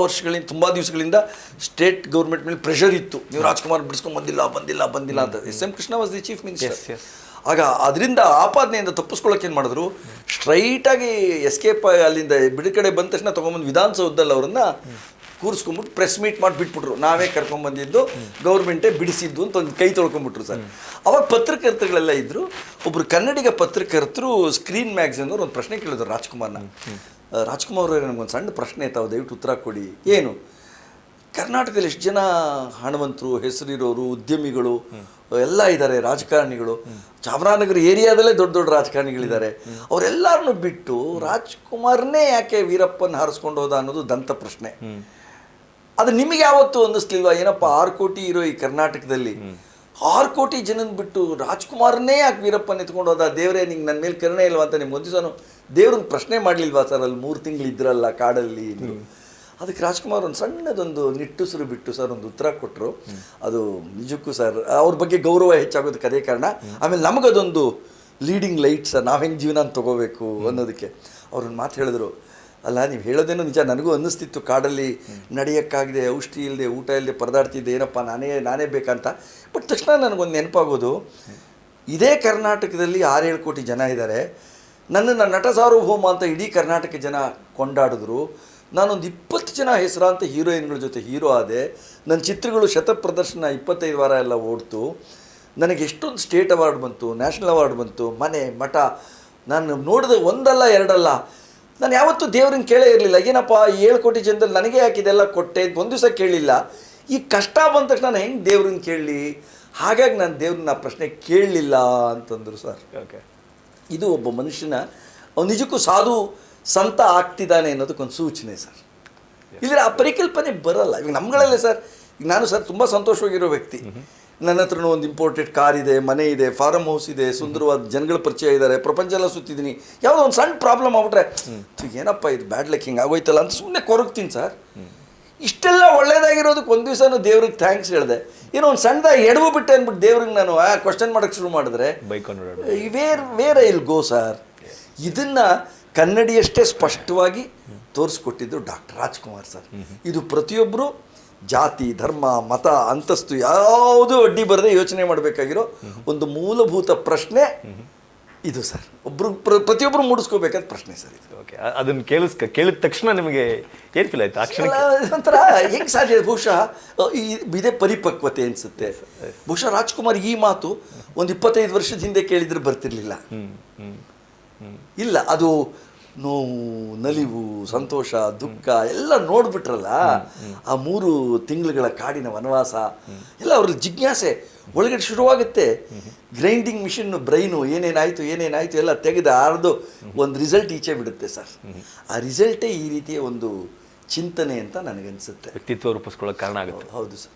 ತುಂಬ ದಿವಸಗಳಿಂದ ಸ್ಟೇಟ್ ಗೌರ್ಮೆಂಟ್ ಮೇಲೆ ಪ್ರೆಷರ್ ಇತ್ತು, ನೀವು ರಾಜ್ಕುಮಾರ್ ಬಿಡಿಸ್ಕೊಂಡು ಬಂದಿಲ್ಲ ಅಂತ. SM Krishna was the chief minister. ಆಗ ಅದರಿಂದ ಆಪಾದನೆಯಿಂದ ತಪ್ಪಿಸ್ಕೊಳ್ಳೋಕೆ ಏನು ಮಾಡಿದ್ರು, ಸ್ಟ್ರೈಟಾಗಿ ಎಸ್ಕೇಪ್ ಅಲ್ಲಿಂದ ಬಿಡುಗಡೆ ಬಂದ ತಕ್ಷಣ ತೊಗೊಂಬಂದು ವಿಧಾನಸೌಧದಲ್ಲಿ ಅವರನ್ನ ಕೂರಿಸ್ಕೊಂಡ್ಬಿಟ್ಟು ಪ್ರೆಸ್ ಮೀಟ್ ಮಾಡಿ ಬಿಟ್ಬಿಟ್ರು. ನಾವೇ ಕರ್ಕೊಂಡ್ಬಂದಿದ್ದು, ಗೌರ್ಮೆಂಟೇ ಬಿಡಿಸಿದ್ದು ಅಂತ ಒಂದು ಕೈ ತೊಳ್ಕೊಂಡ್ಬಿಟ್ರು ಸರ್. ಅವಾಗ ಪತ್ರಕರ್ತರುಗಳೆಲ್ಲ ಇದ್ದರು. ಒಬ್ಬರು ಕನ್ನಡಿಗ ಪತ್ರಕರ್ತರು ಸ್ಕ್ರೀನ್ ಮ್ಯಾಗ್ಝಿನ್ ಅವ್ರು ಒಂದು ಪ್ರಶ್ನೆ ಕೇಳಿದ್ರು ರಾಜ್ಕುಮಾರ್ನ. ರಾಜ್ಕುಮಾರ್ ಅವರೇ, ನಮಗೊಂದು ಸಣ್ಣ ಪ್ರಶ್ನೆ ತಾವು ದಯವಿಟ್ಟು ಉತ್ತರ ಕೊಡಿ. ಏನು, ಕರ್ನಾಟಕದಲ್ಲಿ ಎಷ್ಟು ಜನ ಹಣವಂತರು, ಹೆಸರಿರೋರು, ಉದ್ಯಮಿಗಳು ಎಲ್ಲ ಇದ್ದಾರೆ, ರಾಜಕಾರಣಿಗಳು, ಚಾಮರಾಜನಗರ ಏರಿಯಾದಲ್ಲೇ ದೊಡ್ಡ ದೊಡ್ಡ ರಾಜಕಾರಣಿಗಳಿದ್ದಾರೆ, ಅವರೆಲ್ಲರನ್ನು ಬಿಟ್ಟು ರಾಜ್ಕುಮಾರ್ನೇ ಯಾಕೆ ವೀರಪ್ಪನ ಹಾರಿಸ್ಕೊಂಡು ಹೋದ ಅನ್ನೋದು ದಂತ ಪ್ರಶ್ನೆ. ಅದು ನಿಮಗೆ ಯಾವತ್ತೂ ಅನ್ನಿಸ್ಲಿಲ್ವಾ, ಏನಪ್ಪ 6 ಕೋಟಿ ಇರೋ ಈ ಕರ್ನಾಟಕದಲ್ಲಿ 6 ಕೋಟಿ ಜನನ ಬಿಟ್ಟು ರಾಜ್ಕುಮಾರ್ನೇ ಯಾಕೆ ವೀರಪ್ಪನ ಎತ್ಕೊಂಡು ಹೋದ, ದೇವರೇ ನಿಂಗೆ ನನ್ನ ಮೇಲೆ ಕರುಣೆ ಇಲ್ವಾ ಅಂತ ನಿಮ್ಗೆ ಒಂದು ದಿವಸ ದೇವ್ರನ್ನ ಪ್ರಶ್ನೆ ಮಾಡಲಿಲ್ವಾ ಸರ್? ಅಲ್ಲಿ 3 ತಿಂಗಳು ಇದ್ರಲ್ಲ ಕಾಡಲ್ಲಿ. ಅದಕ್ಕೆ ರಾಜ್ಕುಮಾರ್ ಒಂದು ಸಣ್ಣದೊಂದು ನಿಟ್ಟುಸಿರು ಬಿಟ್ಟು ಸರ್ ಒಂದು ಉತ್ತರ ಕೊಟ್ಟರು. ಅದು ನಿಜಕ್ಕೂ ಸರ್ ಅವ್ರ ಬಗ್ಗೆ ಗೌರವ ಹೆಚ್ಚಾಗೋದಕ್ಕೆ ಅದೇ ಕಾರಣ. ಆಮೇಲೆ ನಮಗದೊಂದು ಲೀಡಿಂಗ್ ಲೈಟ್ ಸರ್, ನಾವು ಹೆಂಗೆ ಜೀವನ ತಗೋಬೇಕು ಅನ್ನೋದಕ್ಕೆ. ಅವ್ರೊಂದು ಮಾತು ಹೇಳಿದ್ರು, ಅಲ್ಲ ನೀವು ಹೇಳೋದೇನೋ ನಿಜ, ನನಗೂ ಅನ್ನಿಸ್ತಿತ್ತು ಕಾಡಲ್ಲಿ ನಡೆಯೋಕ್ಕಾಗದೆ, ಔಷಧಿ ಇಲ್ಲದೆ, ಊಟ ಇಲ್ಲದೆ ಪರದಾಡ್ತಿದ್ದೆ, ಏನಪ್ಪ ನಾನೇ ಬೇಕಂತ. ಬಟ್ ತಕ್ಷಣ ನನಗೊಂದು ನೆನಪಾಗೋದು, ಇದೇ ಕರ್ನಾಟಕದಲ್ಲಿ 6-7 ಕೋಟಿ ಜನ ಇದ್ದಾರೆ, ನನ್ನನ್ನು ನಟ ಸಾರ್ವಭೌಮ ಅಂತ ಇಡೀ ಕರ್ನಾಟಕ ಜನ ಕೊಂಡಾಡಿದ್ರು. ನಾನೊಂದು 20 ಜನ ಹೆಸರಾಂತ ಹೀರೋಯಿನ್ಗಳ ಜೊತೆ ಹೀರೋ ಆದೆ. ನನ್ನ ಚಿತ್ರಗಳು ಪ್ರದರ್ಶನ 25 ವಾರ ಎಲ್ಲ ಓಡ್ತು. ನನಗೆ ಎಷ್ಟೊಂದು ಸ್ಟೇಟ್ ಅವಾರ್ಡ್ ಬಂತು, ನ್ಯಾಷನಲ್ ಅವಾರ್ಡ್ ಬಂತು, ಮನೆ ಮಠ. ನಾನು ನೋಡಿದೆ ಒಂದಲ್ಲ ಎರಡಲ್ಲ. ನಾನು ಯಾವತ್ತೂ ದೇವ್ರನ್ನ ಕೇಳೇ ಇರಲಿಲ್ಲ, ಏನಪ್ಪ 7 ಕೋಟಿ ಜನದಲ್ಲಿ ನನಗೆ ಯಾಕಿದೆಲ್ಲ ಕೊಟ್ಟೆ ಒಂದು ದಿವಸ ಕೇಳಲಿಲ್ಲ. ಈ ಕಷ್ಟ ಬಂದ ತಕ್ಷಣ ನಾನು ಹೆಂಗೆ ದೇವ್ರನ್ನ ಕೇಳಲಿ, ಹಾಗಾಗಿ ನಾನು ದೇವ್ರನ್ನ ಪ್ರಶ್ನೆ ಕೇಳಲಿಲ್ಲ ಅಂತಂದರು ಸರ್. ಓಕೆ, ಇದು ಒಬ್ಬ ಮನುಷ್ಯನ ಅವ್ನು ನಿಜಕ್ಕೂ ಸಾಧು ಸಂತ ಆಗ್ತಿದ್ದಾನೆ ಅನ್ನೋದಕ್ಕೊಂದು ಸೂಚನೆ ಸರ್. ಇಲ್ಲದ್ರೆ ಆ ಪರಿಕಲ್ಪನೆ ಬರಲ್ಲ. ಇವಾಗ ನಮ್ಗಳಲ್ಲೇ ಸರ್, ಈಗ ನಾನು ಸರ್ ತುಂಬ ಸಂತೋಷವಾಗಿರೋ ವ್ಯಕ್ತಿ. ನನ್ನ ಹತ್ರನೂ ಒಂದು ಇಂಪೋರ್ಟೆಡ್ ಕಾರ್ ಇದೆ, ಮನೆ ಇದೆ, ಫಾರಮ್ ಹೌಸ್ ಇದೆ, ಸುಂದರವಾದ ಜನಗಳ ಪರಿಚಯ ಇದ್ದಾರೆ, ಪ್ರಪಂಚ ಎಲ್ಲ ಸುತ್ತಿದ್ದೀನಿ. ಯಾವುದೋ ಒಂದು ಸಣ್ಣ ಪ್ರಾಬ್ಲಮ್ ಆಗ್ಬಿಟ್ರೆ ಏನಪ್ಪ ಇದು ಬ್ಯಾಡ್ ಲಕ್ ಹಿಂಗೆ ಆಗೋಯ್ತಲ್ಲ ಅಂತ ಸುಮ್ಮನೆ ಕೊರಗ್ತೀನಿ ಸರ್. ಇಷ್ಟೆಲ್ಲ ಒಳ್ಳೇದಾಗಿರೋದಕ್ಕೆ ಒಂದು ದಿವಸನೂ ದೇವ್ರಿಗೆ ಥ್ಯಾಂಕ್ಸ್ ಹೇಳಿದೆ. ಏನೋ ಒಂದು ಸಣ್ಣದಾಗಿ ಎಡವು ಬಿಟ್ಟೆ ಅಂದ್ಬಿಟ್ಟು ದೇವ್ರಿಗೆ ನಾನು ಕ್ವಶನ್ ಮಾಡೋಕ್ಕೆ ಶುರು ಮಾಡಿದ್ರೆ where I will go sir. ಇದನ್ನು ಕನ್ನಡಿಯಷ್ಟೇ ಸ್ಪಷ್ಟವಾಗಿ ತೋರಿಸ್ಕೊಟ್ಟಿದ್ದು ಡಾಕ್ಟರ್ ರಾಜ್ಕುಮಾರ್ ಸರ್. ಇದು ಪ್ರತಿಯೊಬ್ಬರು ಜಾತಿ, ಧರ್ಮ, ಮತ, ಅಂತಸ್ತು ಯಾವುದೂ ಅಡ್ಡಿ ಬರದೆ ಯೋಚನೆ ಮಾಡಬೇಕಾಗಿರೋ ಒಂದು ಮೂಲಭೂತ ಪ್ರಶ್ನೆ ಇದು ಸರ್. ಪ್ರತಿಯೊಬ್ಬರು ಮೂಡಿಸ್ಕೋಬೇಕಾದ ಪ್ರಶ್ನೆ ಸರ್ ಇದು. ಓಕೆ, ಅದನ್ನು ಕೇಳಿದ ತಕ್ಷಣ ನಿಮಗೆ ಏನು ಫೀಲ್ ಆಯ್ತು? ಒಂಥರ ಹೆಂಗೆ ಸಾಧ್ಯ? ಬಹುಶಃ ಇದೇ ಪರಿಪಕ್ವತೆ ಅನಿಸುತ್ತೆ. ಬಹುಶಃ ರಾಜ್ಕುಮಾರ್ ಈ ಮಾತು ಒಂದು 25 ವರ್ಷದ ಹಿಂದೆ ಕೇಳಿದ್ರೆ ಬರ್ತಿರ್ಲಿಲ್ಲ. ಇಲ್ಲ, ಅದು ನೋವು, ನಲಿವು, ಸಂತೋಷ, ದುಃಖ ಎಲ್ಲ ನೋಡ್ಬಿಟ್ರಲ್ಲ, ಆ 3 ತಿಂಗಳುಗಳ ಕಾಡಿನ ವನವಾಸ ಎಲ್ಲ ಅವ್ರಲ್ಲಿ ಜಿಜ್ಞಾಸೆ ಒಳಗಡೆ ಶುರುವಾಗುತ್ತೆ. ಗ್ರೈಂಡಿಂಗ್ ಮಿಷಿನ್ ಬ್ರೈನು ಏನೇನಾಯಿತು ಎಲ್ಲ ತೆಗೆದು ಆರ್ದು ಒಂದು ರಿಸಲ್ಟ್ ಈಚೆ ಬಿಡುತ್ತೆ ಸರ್. ಆ ರಿಸಲ್ಟೇ ಈ ರೀತಿಯ ಒಂದು ಚಿಂತನೆ ಅಂತ ನನಗನ್ಸುತ್ತೆ. ವ್ಯಕ್ತಿತ್ವ ರೂಪಿಸ್ಕೊಳ್ಳೋಕೆ ಕಾರಣ ಆಗುತ್ತೆ. ಹೌದು ಸರ್.